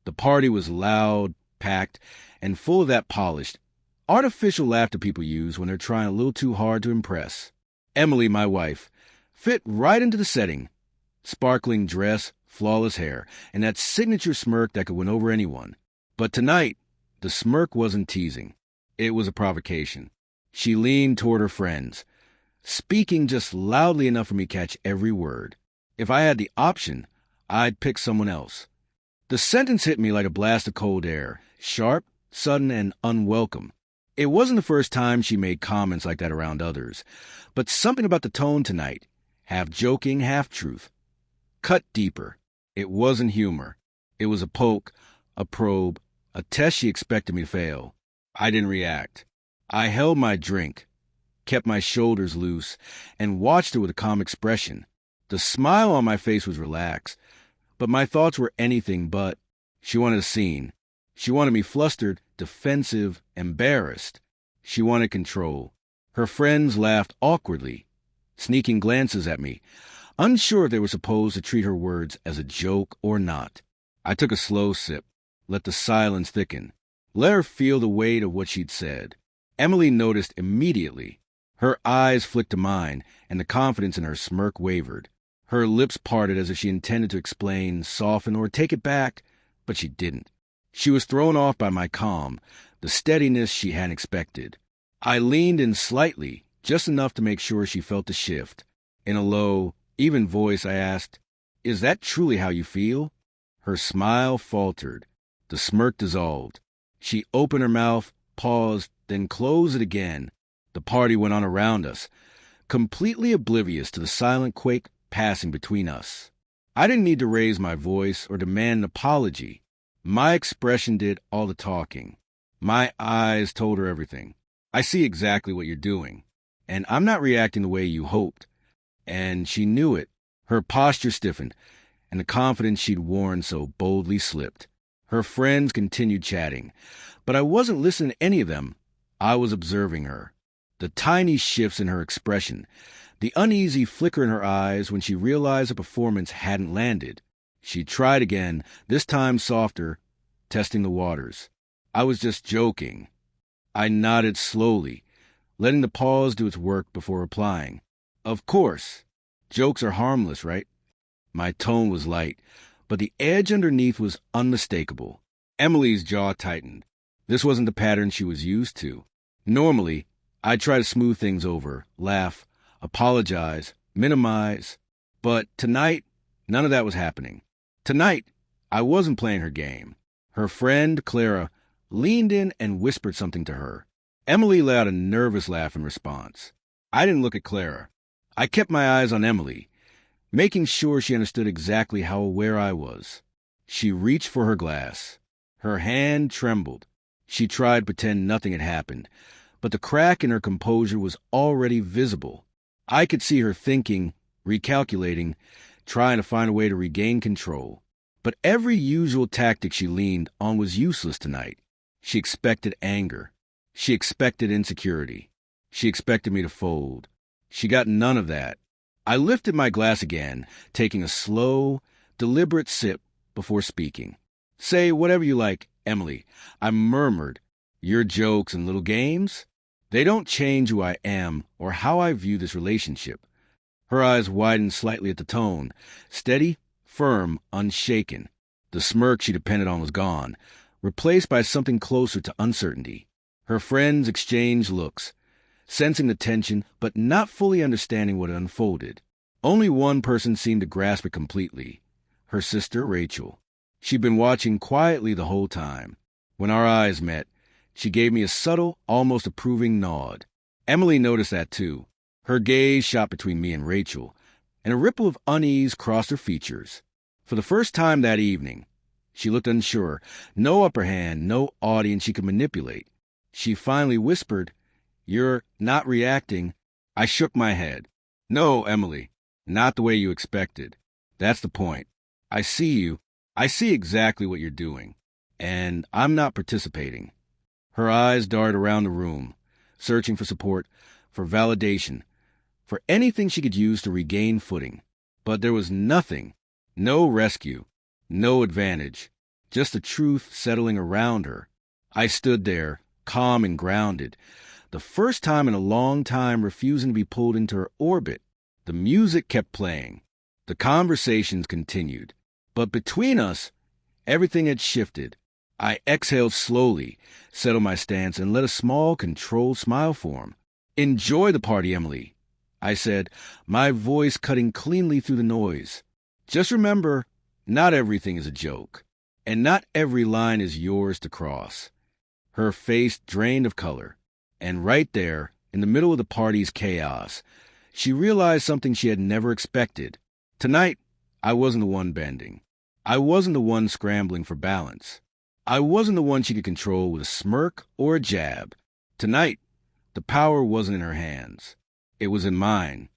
The party was loud, packed, and full of that polished, artificial laughter people use when they're trying a little too hard to impress. Emily, my wife, fit right into the setting. Sparkling dress, flawless hair, and that signature smirk that could win over anyone. But tonight, the smirk wasn't teasing. It was a provocation. She leaned toward her friends, speaking just loudly enough for me to catch every word. If I had the option, I'd pick someone else. The sentence hit me like a blast of cold air, sharp, sudden, and unwelcome. It wasn't the first time she made comments like that around others, but something about the tone tonight, half joking, half truth, cut deeper. It wasn't humor. It was a poke, a probe, a test she expected me to fail. I didn't react. I held my drink, kept my shoulders loose, and watched her with a calm expression. The smile on my face was relaxed, but my thoughts were anything but. She wanted a scene. She wanted me flustered, defensive, embarrassed. She wanted control. Her friends laughed awkwardly, sneaking glances at me, unsure if they were supposed to treat her words as a joke or not. I took a slow sip, let the silence thicken, let her feel the weight of what she'd said. Emily noticed immediately. Her eyes flicked to mine, and the confidence in her smirk wavered. Her lips parted as if she intended to explain, soften, or take it back, but she didn't. She was thrown off by my calm, the steadiness she hadn't expected. I leaned in slightly, just enough to make sure she felt the shift. In a low, even voice, I asked, "Is that truly how you feel?" Her smile faltered. The smirk dissolved. She opened her mouth, paused, then closed it again. The party went on around us, completely oblivious to the silent quake passing between us. I didn't need to raise my voice or demand an apology. My expression did all the talking. My eyes told her everything. I see exactly what you're doing, and I'm not reacting the way you hoped. And she knew it. Her posture stiffened, and the confidence she'd worn so boldly slipped. Her friends continued chatting, but I wasn't listening to any of them. I was observing her. The tiny shifts in her expression, the uneasy flicker in her eyes when she realized the performance hadn't landed. She tried again, this time softer, testing the waters. I was just joking. I nodded slowly, letting the pause do its work before replying. Of course. Jokes are harmless, right? My tone was light, but the edge underneath was unmistakable. Emily's jaw tightened. This wasn't the pattern she was used to. Normally, I'd try to smooth things over, laugh, apologize, minimize. But tonight, none of that was happening. Tonight, I wasn't playing her game. Her friend, Clara, leaned in and whispered something to her. Emily let out a nervous laugh in response. I didn't look at Clara. I kept my eyes on Emily, making sure she understood exactly how aware I was. She reached for her glass. Her hand trembled. She tried to pretend nothing had happened, but the crack in her composure was already visible. I could see her thinking, recalculating, trying to find a way to regain control. But every usual tactic she leaned on was useless tonight. She expected anger. She expected insecurity. She expected me to fold. She got none of that. I lifted my glass again, taking a slow, deliberate sip before speaking. "Say whatever you like, Emily," I murmured. "Your jokes and little games? They don't change who I am or how I view this relationship." Her eyes widened slightly at the tone, steady, firm, unshaken. The smirk she depended on was gone, replaced by something closer to uncertainty. Her friends exchanged looks, sensing the tension but not fully understanding what had unfolded. Only one person seemed to grasp it completely, her sister Rachel. She'd been watching quietly the whole time. When our eyes met, she gave me a subtle, almost approving nod. Emily noticed that too. Her gaze shot between me and Rachel, and a ripple of unease crossed her features. For the first time that evening, she looked unsure, no upper hand, no audience she could manipulate. She finally whispered, "You're not reacting." I shook my head. "No, Emily, not the way you expected. That's the point. I see you. I see exactly what you're doing. And I'm not participating." Her eyes darted around the room, searching for support, for validation, for anything she could use to regain footing. But there was nothing, no rescue, no advantage, just the truth settling around her. I stood there, calm and grounded, the first time in a long time refusing to be pulled into her orbit. The music kept playing. The conversations continued. But between us, everything had shifted. I exhaled slowly, settled my stance, and let a small, controlled smile form. "Enjoy the party, Emily," I said, my voice cutting cleanly through the noise. "Just remember, not everything is a joke, and not every line is yours to cross." Her face drained of color, and right there, in the middle of the party's chaos, she realized something she had never expected. Tonight, I wasn't the one bending. I wasn't the one scrambling for balance. I wasn't the one she could control with a smirk or a jab. Tonight, the power wasn't in her hands. It was in mine.